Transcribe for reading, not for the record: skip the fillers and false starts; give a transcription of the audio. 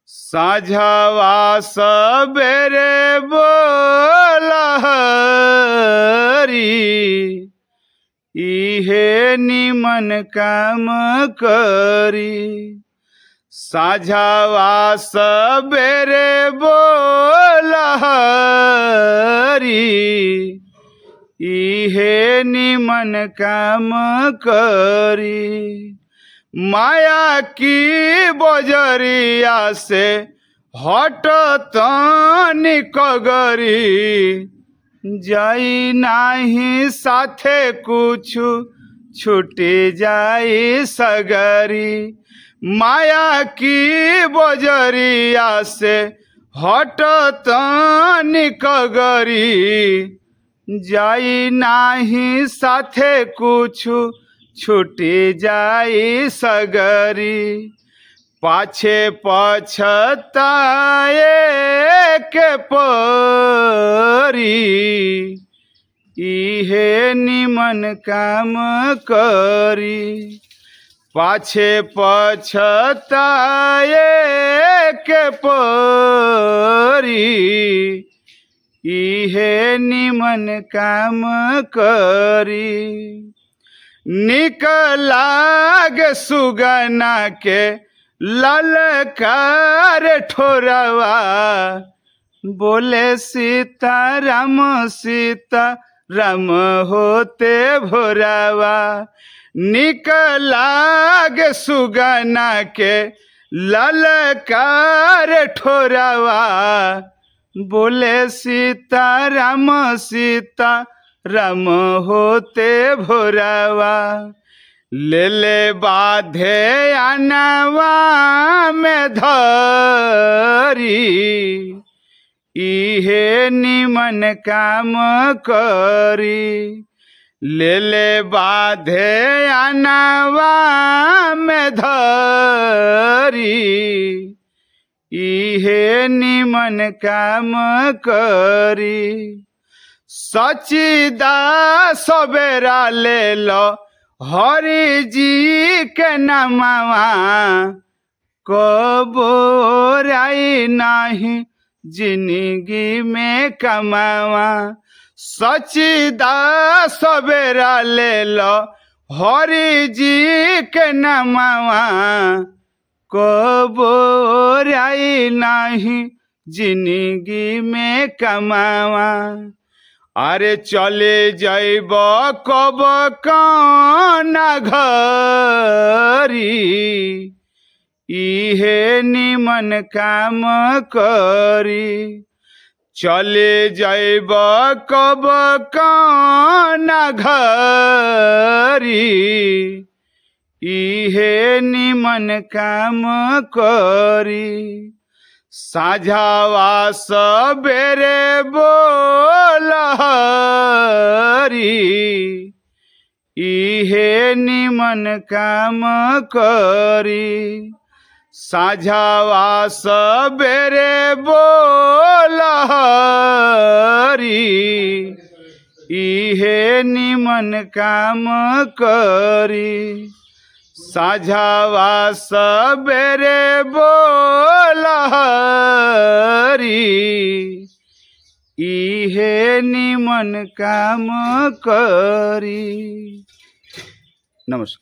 साझावा सबेरे बोलहरी इहे निमन काम करी। साझावा सबेरे बोलहरी इहे निमन काम करी। माया की बजरिया से हट तनी कगरी जाई नाही साथे कुछ छूटी जाई सगरी। माया की बजरिया से हट तनी कगरी जाई नाही साथे कुछ छूटी जाई सगरी। पाछे पछताए के परी इहे निमन काम करी। पाछे पछताए के परी इहे निमन काम करी। निक लागे सुगना के ललकार ठोरवा बोले सीता राम होते भोरवा। निक लागे सुगना के ललकार ठोरवा बोले सीता राम होते भोरवा। ले ले बाधे अनवा में धरी इहे निमन काम करी। ले ले बाधे अनवा में धरी इहे निमन काम करी। सचिदा सबेरा ले लो हरि जी के नमवा कबोराई नाही जिंदगी में कमावा। सचिदा सबेरा ले लो हरि जी के नमवा कबोराई नाही जिंदगी में कमावा। अरे चले जाइब कब काना घरी इहे निमन काम करी। चले जाइब कब काना घरी इहे निमन काम करी। साझावा सबेरे बोलहरी इहे निमन काम करी। साझावा सबेरे बोलहरी इहे निमन काम करी। साझावा सबेरे बोलहरी इहे निमन काम करी। नमस्कार।